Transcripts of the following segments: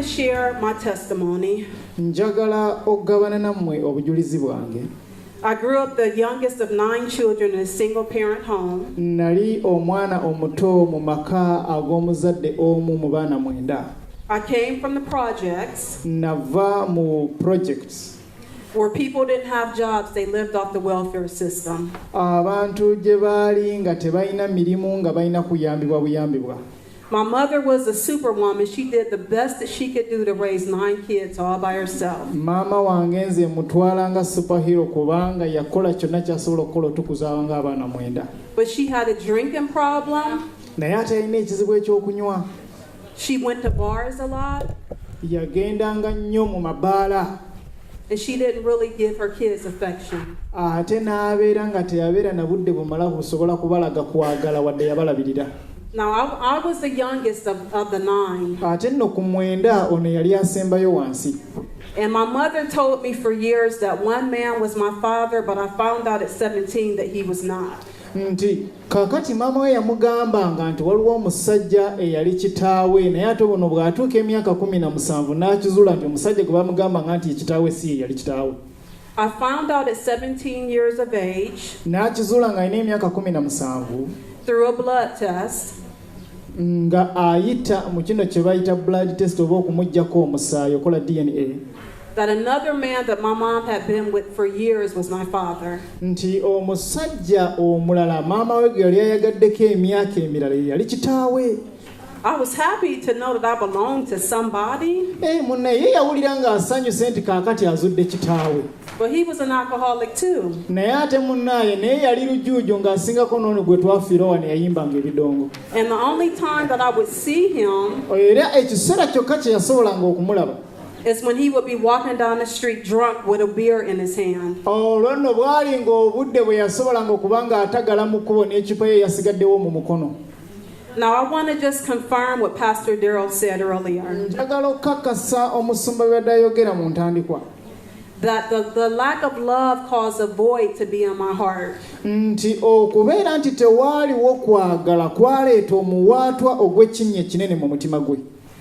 share my testimony. Njagala okugabana nammwe obujulizi bwange. I grew up the youngest of 9 children in a single-parent home. Nali omwana omuto mu maka ag'omuzadde omu mu baana 9. I came from the projects. Nava mu projects. Where people didn't have jobs, they lived off the welfare system. Abantu gye baali nga tebalina mirimu nga balina kuyambibwa. My mother was a superwoman. She did the best that she could do to raise 9 kids all by herself. Mama wange nze mutwala nga superhero kubanga yakola kyonna ky'asobola okukola okukuza nga abaana 9. But she had a drinking problem. Naye ate alina ekizibu ekyokunywa. She went to bars a lot. Yagendanga nnyo mu mabaala. And she didn't really give her kids affection. Ate n'abeera nga teyabeera na budde bumala busobola kubalaga kwagala wadde yabalabirira. Now, I was the youngest of the 9. Ate nno ku 9 ono yali asembayo wansi. And my mother told me for years that one man was my father, but I found out at 17 that he was not. Nti kakati mama we yamugambanga nti waliwo omusajja eyali kitaawe naye ate buno bw'atuuka emyaka 17 n'akizula nti omusajja gwe bamugambanga nti kitaawe si yali kitaawe. I found out at 17 years of age. N'akizula nga alina emyaka 17. Through a blood test. Nga ayita mu kino kye bayita blood test oba okumuggyako omusaayi okola DNA. That another man that my mom had been with for years was my father. Nti omusajja omulala maama we gwe yali ayagaddeko emyaka emirala yali kitaawe. I was happy to know that I belonged to somebody. Munne ye yawulira nga asanyuse nti kaakati azudde kitaawe. But he was an alcoholic too. Naye ate munnaye naye yali lujuujo ng'asingako n'ono gwe twafiira wano yayimbanga ebidongo. And the only time that I would see him era ekiseera kyokka kye yasobolanga okumulaba is when he would be walking down the street drunk with a beer in his hand. Olwo nno bwali ng'obudde bwe yasobolanga okuba nga atagala mu kkubo n'eccupa ye yasigaddewo mu mukono. Now I want to just confirm what Pastor Daryl said earlier. Njagala okukakasa omusumba bw'adde ayogera mu ntandikwa. That the lack of love caused a void to be in my heart. Nti okubeera nti tewaaliwo kwagala kwaleeta omuwaatwa ogw'ekinnya ekinene mu mutima gwe.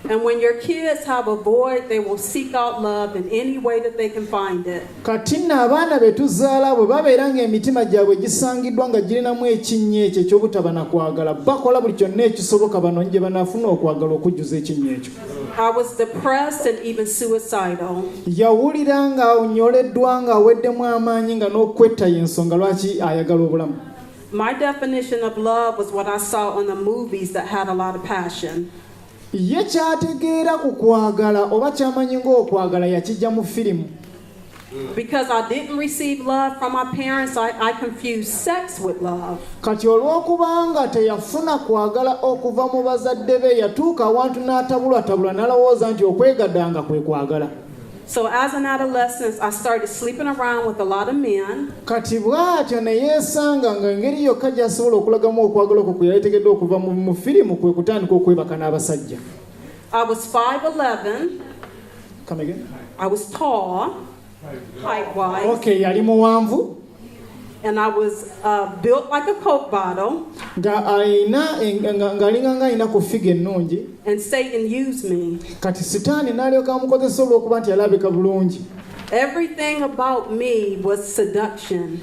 And when your kids have a void, they will seek out love in any way that they can find it. Kati nno abaana be tuzaala bwe babeera ng'emitima gyabwe gisangiddwa nga girinamu ekinnya ekyo eky'obutaba na kwagala bakola buli kyonna ekisoboka banoonye gye banaafuna okwagala okujjuza ekinnya ekyo. I was depressed and even suicidal. Yawulira nga onyoleddwa nga aweddemu amaanyi nga n'okwetta y'ensonga lwaki ayagala obulamu. My definition of love was what I saw on the movies that had a lot of passion. Ye kyategeera ku kwagala oba kyamanyi ng'okwagala yakijja mu firimu. Because I didn't receive love from my parents, I confused sex with love. Kati olw'okubanga teyafuna kwagala okuva mu bazadde be yatuuka awantu n'atabulwatabulwa n'alowooza nti okwegaddanga kwe kwagala. So as an adolescent, I started sleeping around with a lot of men. Kati bw'atyo ne yeesanga nga engeri yokka gy'asobola okulagamu okwagala okwo kwe yaleetegeddwa okuva mu firimu kwe kutandika okwebaka n'abasajja. I was 5'11". Come again? I was tall, height-wise. Okay, yali muwanvu. And I was built like a Coke bottle. And Satan used me. Everything about me was seduction.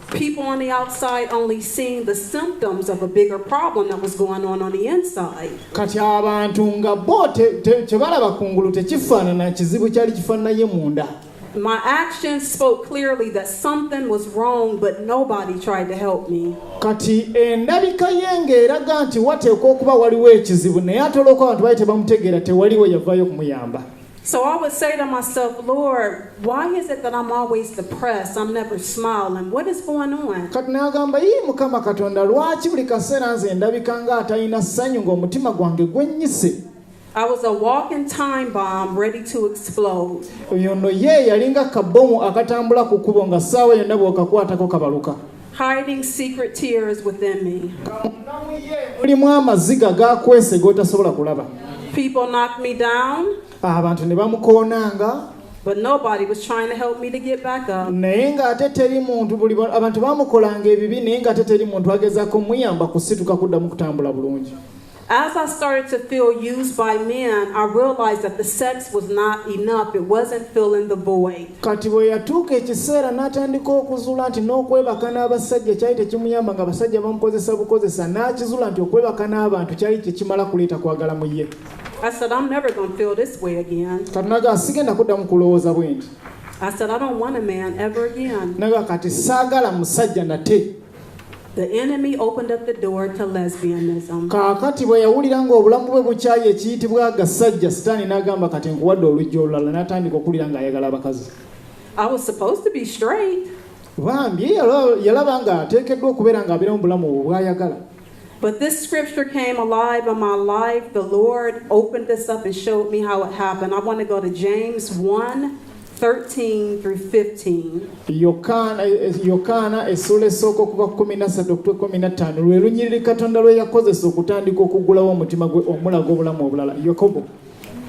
People on the outside only seeing the symptoms of a bigger problem that was going on the inside. Kati abantu nga bo tebalaba kungulu tekifaanana kizibu kyali kifaananaye munda. My actions spoke clearly that something was wrong, but nobody tried to help me. Kati endabika yenge eraga nti wateekwa okuba waliwo ekizibu naye ate olw'okuba abantu baali tebamutegeera tewaliwo yavaayo kumuyamba. So I would say to myself, Lord, why is it that I'm always depressed? I'm never smiling. What is going on? Kati n'agamba Mukama Katonda lwaki buli kaseera nze ndabika nga atalina ssanyu ng'omutima gwange gwennyise. I was a walking time bomb ready to explode. Oyo nno ye yalinga kabomu akatambula ku kkubo nga ssaawa yonna bw'okakwatako kabaluka. Hiding secret tears within me. Mulimu amaziga gaakwese g'otasobola kulaba. People knocked me down. Abantu ne bamukoonanga. But nobody was trying to help me to get back up. naye ng'ate teri muntu abantu bamukolanga ebibi naye ng'ate teri muntu agezaako muyamba kusituka kuddamu kutambula bulungi. As I started to feel used by men, I realized that the sex was not enough. It wasn't filling the void. Kati bwe yatuuka ekiseera n'atandika okuzuula nti n'okwebaka n'abasajja kyali tekimuyamba nga abasajja bamukozesa bukozesa n'akizuula nti okwebaka n'abantu kyali tekimala kuleeta kwagala mu ye. I said, I'm never going to feel this way again. Kati naga sigenda kuddamu kulowooza bwe nti. I said, I don't want a man ever again. Naga kati saagala musajja nate. The enemy opened up the door to lesbianism. Kaakati bwe yawulira ng'obulamu bwe bukyayi ekiyitibwa agasajja sitaani n'agamba kati nkuwadde olujja olulala n'atandika okuwulira ng'ayagala abakazi. I was supposed to be straight. Bambi yalaba nga ateekeddwa okubeera ng'abeera mu bulamu obwo bw'ayagala. But this scripture came alive in my life. The Lord opened this up and showed me how it happened. I want to go to James 1:13 through 15. Yokaana essula esooka okuva 13 okutuuka 15 lwe lunyiriri Katonda lwe yakozesa okutandika okuggulawo omutima gwe omulaga obulamu obulala. Yakobo.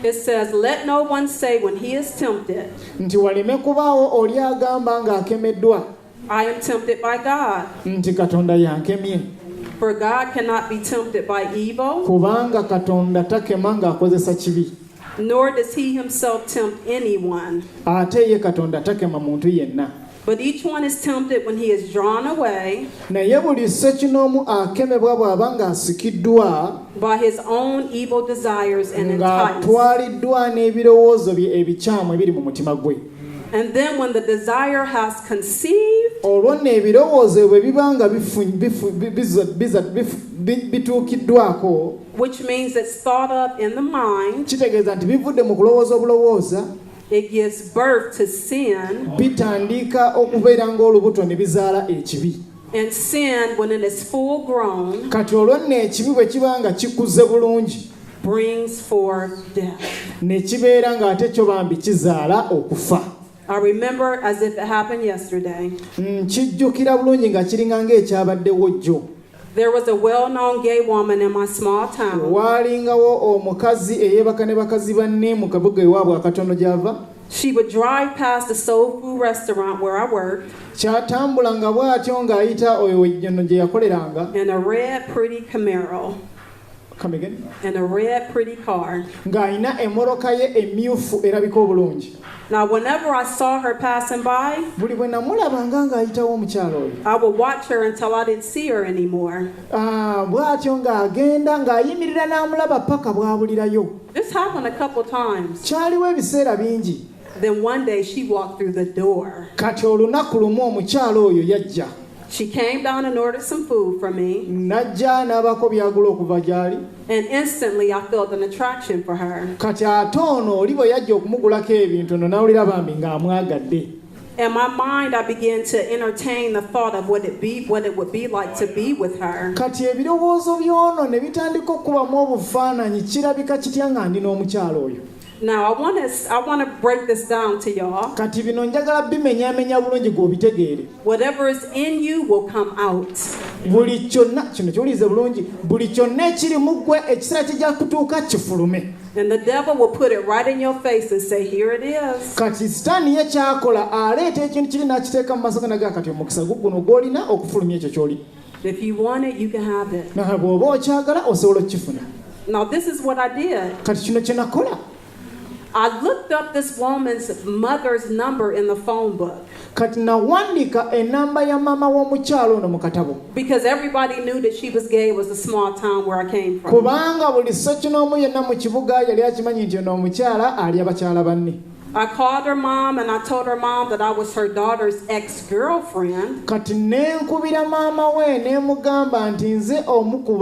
It says, let no one say when he is tempted, nti waleme kubaawo oli agamba ng'akemeddwa I am tempted by God. nti Katonda yankemye. For God cannot be tempted by evil, Kubanga Katonda takema ng'akozesa kibi. nor does he himself tempt anyone. Ate ye Katonda takema muntu yenna. But each one is tempted when he is drawn away Naye buli ssekinoomu akemebwa bw'aba ng'asikiddwa by his own evil desires and enticed. ng'atwaliddwa n'ebirowoozo bye ebikyamu ebiri mu mutima gwe. And then when the desire has conceived, olwo nno ebirowoozo bwe biba nga bituukiddwako, which means it's thought of in the mind, kitegeeza nti bivudde mu kulowooza obulowooza, it gives birth to sin. bitandika okubeera ng'olubuto ne bizaala ekibi. And sin, when it is full grown, Kati olwo nno ekibi bwe kiba nga kikuze bulungi brings forth death. ne kibeera ng'ate kyo bambi kizaala okufa. I remember as if it happened yesterday. Kijjukira bulungi nga kiringa ng'ekyabaddewo jjo. There was a well-known gay woman in my small town. Waalingawo omukazi eyeebaka ne bakazi banne mu kabuga ewaabwe akatono gy'ava. She would drive past the soul food restaurant where I worked Kyatambulanga bw'atyo ng'ayita oyo nno gye yakoleranga. in a red, pretty Camaro. Come again? In a red, pretty car. Ng'ayina emmoloka ye emmyufu erabika obulungi. Now, whenever I saw her passing by, Buli bwe namulabanga ng'ayitawo omukyalo oyo. I would watch her until I didn't see her anymore. Bw'atyo ng'agenda ng'ayimirira n'amulaba paka bw'abulirayo. This happened a couple times. Kyaliwo ebiseera bingi. Then one day she walked through the door. Kati olunaku lumu omukyalo oyo yajja. She came down and ordered some food from me. Najja n'abako byagula okuva gy'ali. And instantly I felt an attraction for her. Kati ate ono oli bwe yajja okumugulako ebintu ono n'awulira bambi ng'amwagadde. In my mind, I began to entertain the thought of what it would be like to be with her. Kati ebirowoozo by'ono ne bitandika okubamu obufaananyi kirabika kitya nga ndi n'omukyalo oyo. Now, I want to break this down to y'all. Kati bino njagala bimenyaamenya bulungi gw'obitegeere. Whatever is in you will come out. Buli kyonna kino kiwulize bulungi, buli kyonna ekiri mu ggwe ekiseera kijja kutuuka kifulume. And the devil will put it right in your face and say, here it is. Kati sitaani ye kyakola aleeta ekintu kiri n'akiteeka mu maaso ganaga kati omukisa guno gw'olina okufulumya ekyo ky'oli. If you want it, you can have it. Naye bw'oba okyagala osobola okukifuna. Now, this is what I did. Kati kino kye nakola. I looked up this woman's mother's number in the phone book. Kati nawandiika ennamba ya maama w'omukyalo ono mu katabo. Because everybody knew that she was gay. It was a small town where I came from. Kubanga buli ssekinoomu yenna mu kibuga yali akimanyi nti ono omukyala ali abakyala banne. I called her mom and I told her mom that I was her daughter's ex-girlfriend. Kati nenkubira maama we nemugamba nti nze omu ku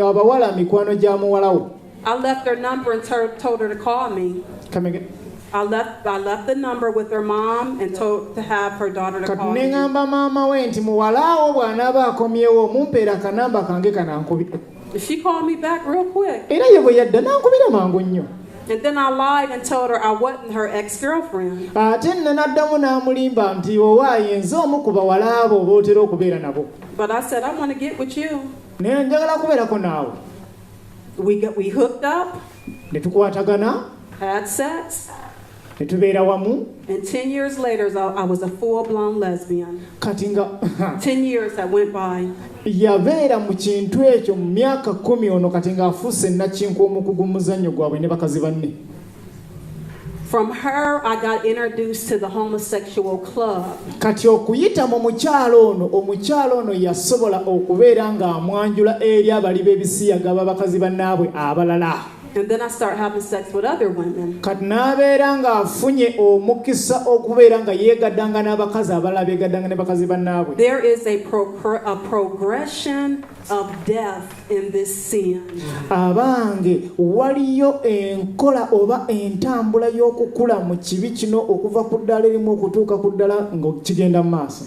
abawala mikwano gya muwalawo. I left her number and told her to call me. Come again. I left the number with her mom and told to have her daughter to Kati call me. neŋŋamba maama we nti muwalaawo bw'anaaba akomyewo mumpeera akanamba kange kanankubira. She called me back real quick. Era ye bwe yadda n'ankubira mangu nnyo. And then I lied and told her I wasn't her ex-girlfriend. Ate nne n'addamu n'amulimba nti owaaye nze omu ku bawala abo bootera okubeera nabo. But I said, I want to get with you. Naye njagala kubeerako naawe. We hooked up, Ne tukwatagana, had sex, ne tubeera wamu. And 10 years later, I was a full-blown lesbian. Kati nga 10 years that went by. yabeera mu kintu ekyo mu myaka 10 ono kati ng'afuuse nnakinku omukugu mu muzannyo gwabwe ne bakazi banne. From her, I got introduced to the homosexual club. Kati okuyita mu omukyalo ono yasobola okubeera ng'amwanjula eri abali b'ebisiyaga b'abakazi bannaabwe abalala. And then I started having sex with other women. Kati n'abeera ng'afunye omukisa okubeera nga yeegaddanga n'abakazi abalala beegaddanga ne bakazi bannaabwe. There is a progression of death in this sin. Abange waliyo enkola oba entambula y'okukula mu kibi kino okuva ku ddala erimu okutuuka ku ddala ng'okigenda mu maaso.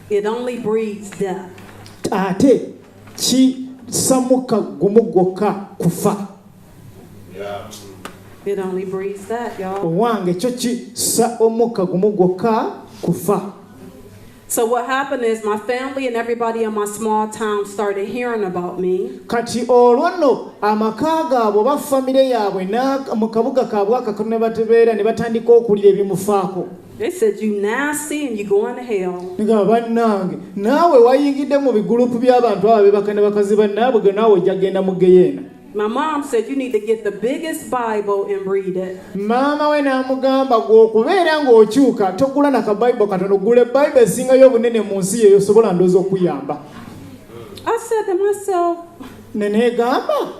It only breeds death. Ate kisamuka gumu gwokka kufa. It only breeds that, y'all. Wange kyo kisa omukka gumu gwokka kufa. So what happened is my family and everybody in my small town started hearing about me. Kati olwono amaka gaabwe oba famire yaabwe mu kabuga kaabwe akatono ne batebeera ne batandika okuwulira ebimufaako. They said, you nasty and you going to hell. Nga bannange naawe wayingidde mu bigulupu by'abantu abo bebakane bakazi bannaabwe ge naawe ojja genda mu geyeena. My mom said you need to get the biggest Bible and read it. Mama we n'amugamba gw'okubeera ng'okyuka togula na kabayibuli katono gula Bible esingayo obunene mu nsi yeyo osobola ndowooza okuyamba. I said to myself, neneegamba,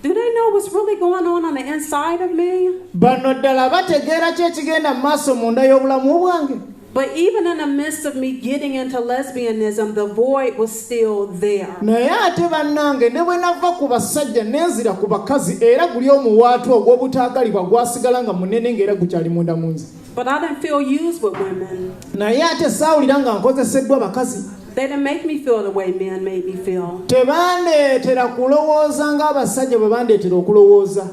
do they know what's really going on the inside of me? Bano ddala bategeera ki ekigenda mu maaso munda y'obulamu bwange? But even in the midst of me getting into lesbianism, the void was still there. Naye ate bannange ne bwe nava ku basajja nenzira ku bakazi era guli omuwaatu ogw'obutaagalibwa gwasigala nga munene ng'era gukyali munda mu nze. But I didn't feel used with women. Naye ate saawulira nga nkozeseddwa bakazi. They didn't make me feel the way men made me feel. Tebandeetera kulowooza ng'abasajja bwe bandeetera okulowooza.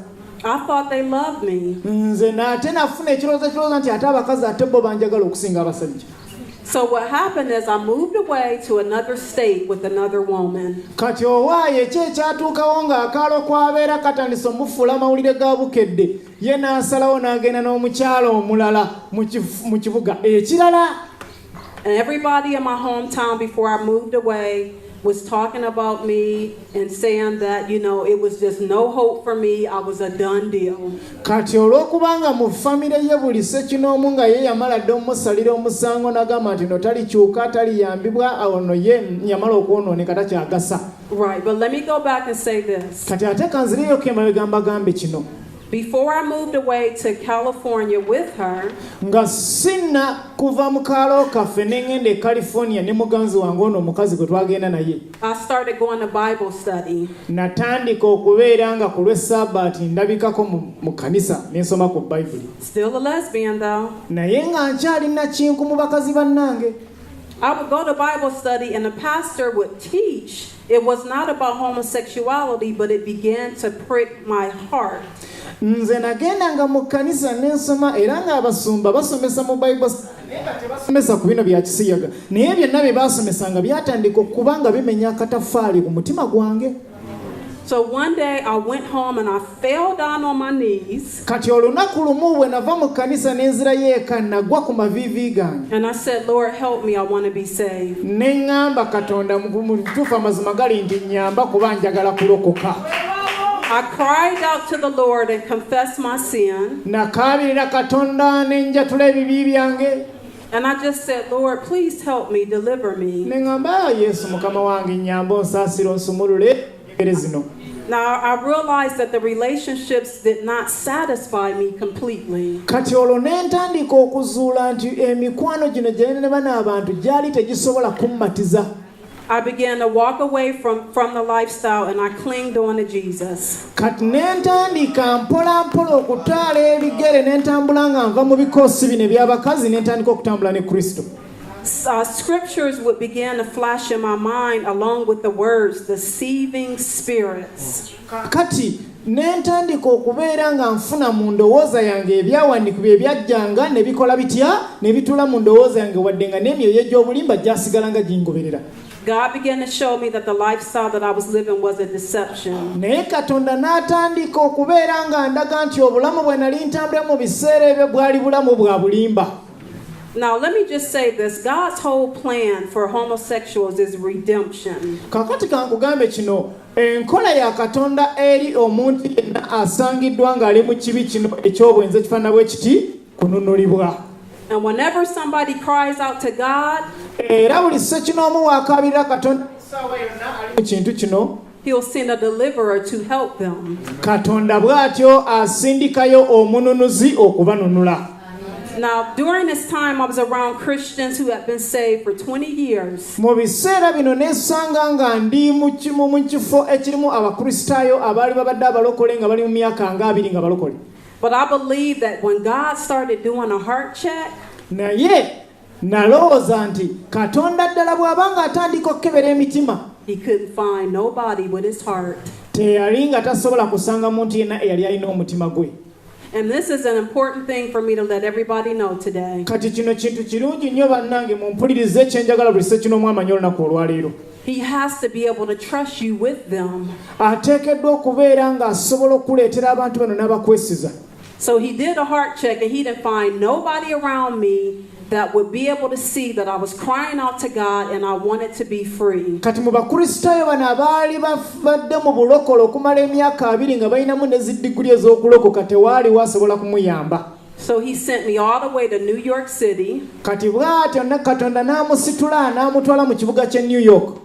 I thought they loved me. Nze nate nafuna ekirowoozo nti ate abakazi ate bo banjagala okusinga abasajja. So what happened is I moved away to another state with another woman. Kati owaaye ki ekyatuukawo ng'akaalo kwabeera katandise omufuula amawulire ga bukedde ye n'asalawo n'agenda n'omukyalo omulala mu kibuga ekirala. And everybody in my hometown before I moved away was talking about me and saying that, it was just no hope for me. I was a done deal. Kati olw'okubanga mu famire ye buli ssekinoomu nga ye yamala dde omusalira omusango n'agamba nti no talikyuka taliyambibwa ono ye yamala okwonooneka takyagasa. Right, but let me go back and say this. Kati ate kanzireyo emabega mbagambe kino. Before I moved away to California with her, nga sinna kuva mu kaalo kaffe ne ngenda e California ne muganzi wange ono omukazi gwe twagenda naye. I started going to Bible study. Natandika okubeera nga ku lw'essabbaati ndabikako mu kanisa ne nsoma ku Bayibuli. Still a lesbian though. Naye nga nkyali nakinku mu bakazi bannange. I would go to Bible study and the pastor would teach. It was not about homosexuality, but it began to prick my heart. Nze nagendanga mu kanisa n'ensoma era ng'abasumba basomesa mu Bible tebasomesa ku bino bya kisiyaga naye byonna bye baasomesanga byatandika okuba nga bimenya akatafaali ku mutima gwange. So one day I went home and I fell down on my knees. Kati olunaku lumu bwe nava mu kanisa n'enzirayo eka nagwa ku maviivi gange. And I said, Lord, help me, I want to be saved. Ne ŋŋamba Katonda mu tuufu amazima gali nti nnyamba kuba njagala kulokoka. I cried out to the Lord and confessed my sin. Nakaabirira Katonda ne njatula ebibi byange. And I just said, Lord, please help me, deliver me. Ne ŋŋamba Yesu Mukama wange nnyamba onsaasire onsumulule engeri zino. Now I realized that the relationships did not satisfy me completely. Kati olwo ne ntandika okuzuula nti emikwano gino gye ne bano abantu gyali tegisobola kummatiza. I began to walk away from the lifestyle and I clinged on to Jesus. Kati ne ntandika mpola mpola okutaala ebigere ne ntambula nga nva mu bikoosi bino eby'abakazi ne ntandika okutambula ne Kristo. Scriptures would begin to flash in my mind along with the words, deceiving spirits. Kati ne ntandika okubeera nga nfuna mu ndowooza yange ebyawandiikibwa ebyajjanga ne bikola bitya ne bitula mu ndowooza yange wadde nga n'emyoyo gy'obulimba gyasigala nga gingoberera. God began to show me that the lifestyle that I was living was a deception. naye katonda n'atandika okubeera nga ndaga nti obulamu bwe nali ntambula mu biseera ebyo bwali bulamu bwa bulimba. Now, let me just say this. God's whole plan for homosexuals is redemption. Kakati kankugambe kino, enkola ya katonda eri omuntu yenna asangiddwa ng'ali mu kibi kino eky'obwenzi ekifaanana bwe kiti kununulibwa. And whenever somebody cries out to God, era buli ssekinomu waakaabirira katonda essaawa yonna ali mu kintu kino, He'll send a deliverer to help them. katonda bw'atyo asindikayo omununuzi okubanunula. Now, during this time, I was around Christians who had been saved for 20 years. Mu biseera bino neesanga nga ndi mu kifo ekirimu abakristaayo abaali babadde abalokole nga bali mu myaka nga 2 nga balokole. But I believe that when God started doing a heart check, naye nalowooza nti katonda ddala bw'abanga atandika okukebera emitima, He couldn't find nobody with his heart. teyali nga tasobola kusanga muntu yenna eyali alina omutima gwe. And this is an important thing for me to let everybody know today. Kati kino kintu kirungi nnyo bannange mumpulirize ekyenjagala buli ssekinomu amanyi olunaku olwaleero. He has to be able to trust you with them. Ateekeddwa okubeera ng'asobola okuleetera abantu bano n'abakwesiza. So he did a heart check and he didn't find nobody around me that would be able to see that I was crying out to God and I wanted to be free. Kati mu bakristaayo bano abaali bavadde mu bulokole okumala emyaka 2 nga balinamu ne ziddiguli ez'okulokoka tewaali wasobola kumuyamba. So he sent me all the way to New York City Kati bw'atyo ne katonda n'amusitula n'amutwala mu kibuga ky'e New York.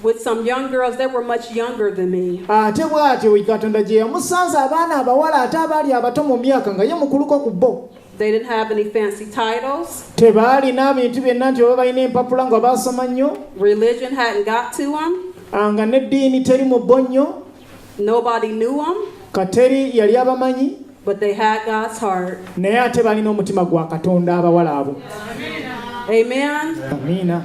with some young girls that were much younger than me. Ate bw'atyo katonda gye yamusanze abaana abawala ate abaali abato mu myaka nga ye mukuluko ku bo. They didn't have any fancy titles. Tebaalina bintu byonna nti oba balina empapula nga baasoma nnyo. Religion hadn't got to them. Nga n'eddiini teri mu bo nnyo. Nobody knew them, Kateri yali abamanyi. but they had God's heart. Naye ate balina omutima gwa katonda abawala abo. Amen. Amiina.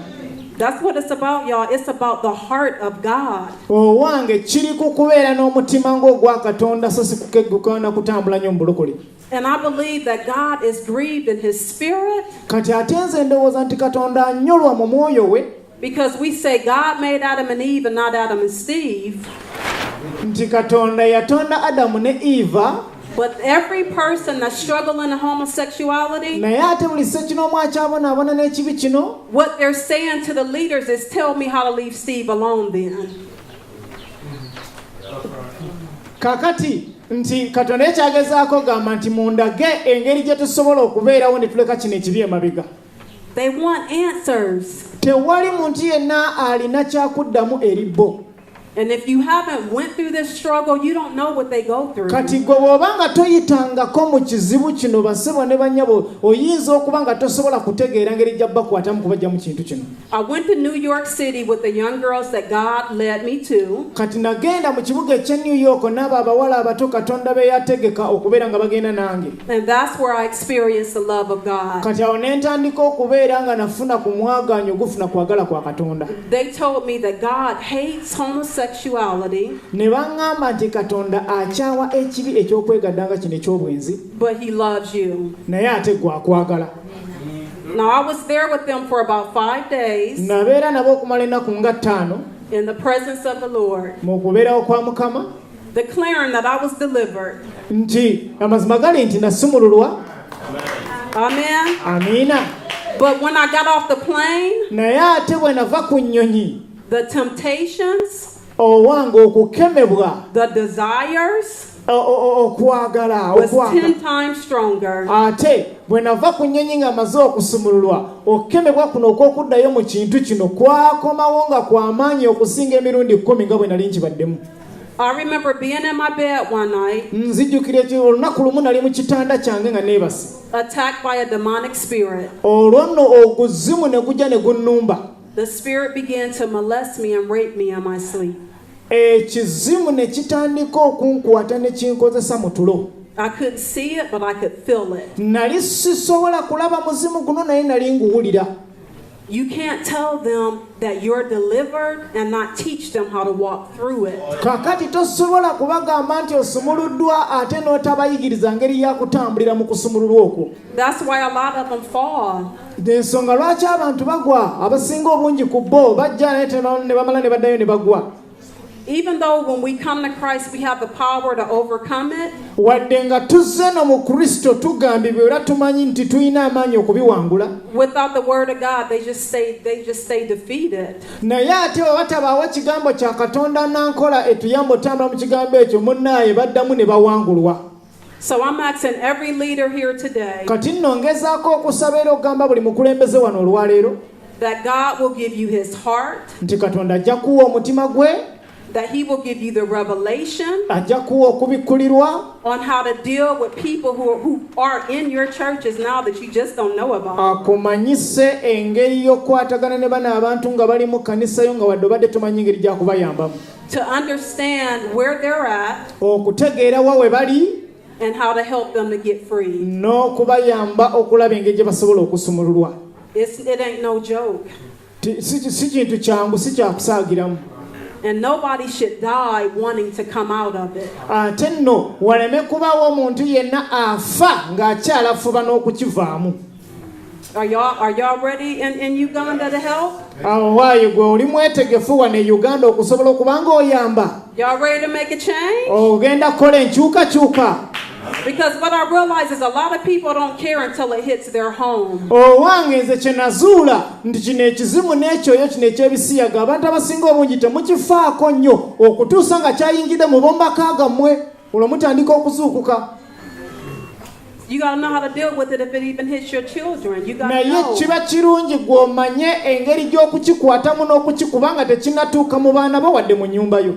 That's what it's about, y'all. It's about the heart of God. Owange kiri ku kubeera n'omutima ng'ogwa katonda so si kukegguka na kutambula nnyo mu bulokole. And I believe that God is grieved in his spirit Kati ate nze ndowooza nti katonda anyolwa mu mwoyo we. because we say God made Adam and Eve and not Adam and Steve. Nti katonda yatonda Adamu ne Eva. But every person that's struggling in homosexuality, Naye ate buli ssekinomu akyabonaabona n'ekibi kino, what they're saying to the leaders is, tell me how to leave Steve alone then. kakati nti katonda ekyagezaako gamba nti mundage engeri gye tusobola okubeerawo ne tuleka kino ekibi emabega. They want answers. Tewali muntu yenna alina kyakuddamu eri bo. And if you haven't went through this struggle, you don't know what they go through. Kati gwe bw'obanga toyitangako mu kizibu kino basebo ne bannyabo oyinza okuba nga tosobola kutegeera ngeri gya bakwatamu kubajja mu kintu kino. I went to New York City with the young girls that God led me to. Kati nagenda mu kibuga ekya New York n'abo abawala abato katonda be yategeka okubeera nga bagenda nange. And that's where I experienced the love of God. Kati awo ne ntandika okubeera nga nafuna ku mwagaanyo gufuna kwagala kwa katonda. They told me that God hates homosexuality. Ne baŋŋamba nti katonda akyawa ekibi eky'okwegaddanga kino eky'obwenzi. But he loves you. Naye ate gwe akwagala. Now I was there with them for about 5 days Nabeera nabo okumala ennaku nga 5 in the presence of the Lord, mu kubeerawo kwa Mukama. declaring that I was delivered. Nti amazima gali nti nasumululwa. Amen. Amiina. But when I got off the plane, Naye ate bwe nava ku nnyonyi the temptations, owange okukemebwa the desires okwagala was 10 times stronger. ate bwe nava ku nnyonyi nga maze okusumululwa okukemebwa kuno okw'okuddayo mu kintu kino kwakomawo nga kw'amaanyi okusinga emirundi 10 nga bwe nali nkibaddemu. I remember being in my bed one night, Nzijjukira olunaku lumu nali mu kitanda kyange nga neebase. attacked by a demonic spirit. Olwo nno oguzimu ne gujja ne gunnumba. The spirit began to molest me and rape me in my sleep. Ekizimu ne kitandika okunkwata ne kinkozesa mu tulo. I couldn't see it, but I could feel it. Nali sisobola kulaba muzimu guno naye nali nguwulira. You can't tell them that you're delivered and not teach them how to walk through it. Kakati tosobola kubagamba nti osumuluddwa ate n'otabayigiriza ngeri ya kutambulira mu kusumululwa okwo. That's why a lot of them fall. Ensonga lwaki abantu bagwa abasinga obungi ku bo bajja ne bamala ne baddayo ne bagwa. Even though when we come to Christ we have the power to overcome it. Wadde nga tuzze no mu Kristo tugambibwa era tumanyi nti tulina amaanyi okubiwangula. Without the word of God they just stay defeated. Naye ate watabaawo kigambo kya Katonda nankola etuyamba otambula mu kigambo ekyo munnaaye baddamu ne bawangulwa. So I'm asking every leader here today kati nno ngezaako okusaba era okugamba buli mukulembeze wano olwaleero that God will give you his heart, nti Katonda ajja kuwa omutima gwe, that he will give you the revelation ajja kuwa okubikkulirwa on how to deal with people who are in your churches now that you just don't know about. Akumanyise engeri y'okukwatagana ne bano abantu nga bali mu kkanisa yo nga wadde obadde tumanyi engeri gy'akubayambamu. To understand where they're at okutegeera wa we bali and how to help them to get free. N'okubayamba okulaba engeri gye basobola okusumululwa. It ain't no joke. Si kintu kyangu, si kyakusaagiramu. And nobody should die wanting to come out of it. Ate nno waleme kubaawo omuntu yenna afa ng'akyalafuba n'okukivaamu. Are y'all ready in Uganda to help? Awo waayo gwe oli mwetegefu wano e Uganda okusobola okubanga oyamba. Y'all ready to make a change? Ogenda kukola enkyukakyuka. Because what I realize is a lot of people don't care until it hits their home. Owange nze kye nazuula nti kino ekizimu n'ekyoyo kino eky'ebisiyaga abantu abasinga obungi temukifaako nnyo okutuusa nga kyayingidde mu bombaka gammwe olwo mutandika okuzuukuka. You got to know how to deal with it if it even hits your children. You got to naye know. kiba kirungi gw'omanye engeri gy'okukikwatamu n'okukikuba nga tekinnatuuka mu baana bo wadde mu nnyumba yo.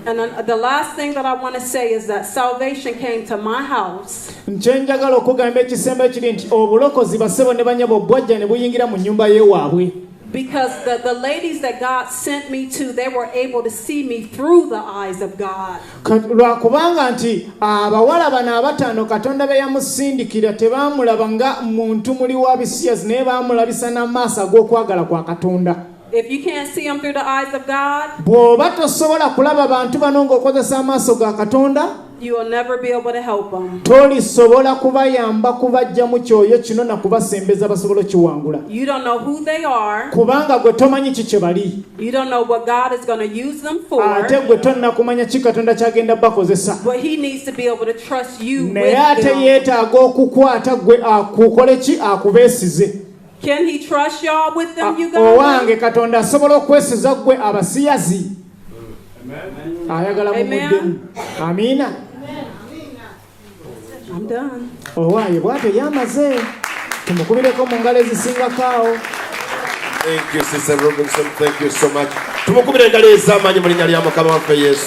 And the last thing that I want to say is that salvation came to my house. Nkyenjagala okugamba ekisembe kiri nti obulokozi basebo ne banyabo bwajja ne buyingira mu nnyumba y'ewaabwe. Because the ladies that God sent me to, they were able to see me through the eyes of God. Lwakubanga nti abawala bano abataano Katonda be yamusindikira tebaamulaba nga muntu muli wa bisiyazi naye baamulabisa n'amaaso ag'okwagala kwa Katonda. If you can't see them through the eyes of God, bw'oba tosobola kulaba bantu bano ng'okozesa amaaso ga Katonda, you will never be able to help them. Tolisobola kubayamba kubajja mu kyoyo kino na kubasembeza basobola kiwangula. You don't know who they are. Kubanga gwe tomanyi kikye bali. You don't know what God is going to use them for. Ate gwe tonna kumanya ki Katonda kyagenda bakozesa. But he needs to be able to trust you with naye ate them. yeetaaga okukwata gwe akukole ki akubeesize. Can he trust y'all with them, Uganda? Owange Katonda asobola okwesiza gwe abasiyazi. Ayagala mumuddemu. Amiina. I'm done. Owaaye bw'atyo yamaze. Tumukubireko mu ngalo ezisingakaawo. Thank you, Sister Robinson. Thank you so much. Tumukubire engalo ez'amaanyi mu linnya lya Mukama waffe Yesu.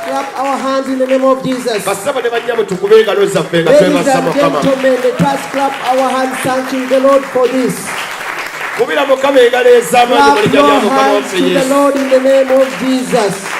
Clap our hands in the name of Jesus. Basaba ne bannyabo tukube engalo zaffe nga Ladies twebasa and Mukama. gentlemen, let us clap our hands thanking the Lord for this. Kubira Mukama engalo ez'amaanyi mu Clap linnya lya your Mukama hands waffe to the Yesu. Lord in the name of Jesus.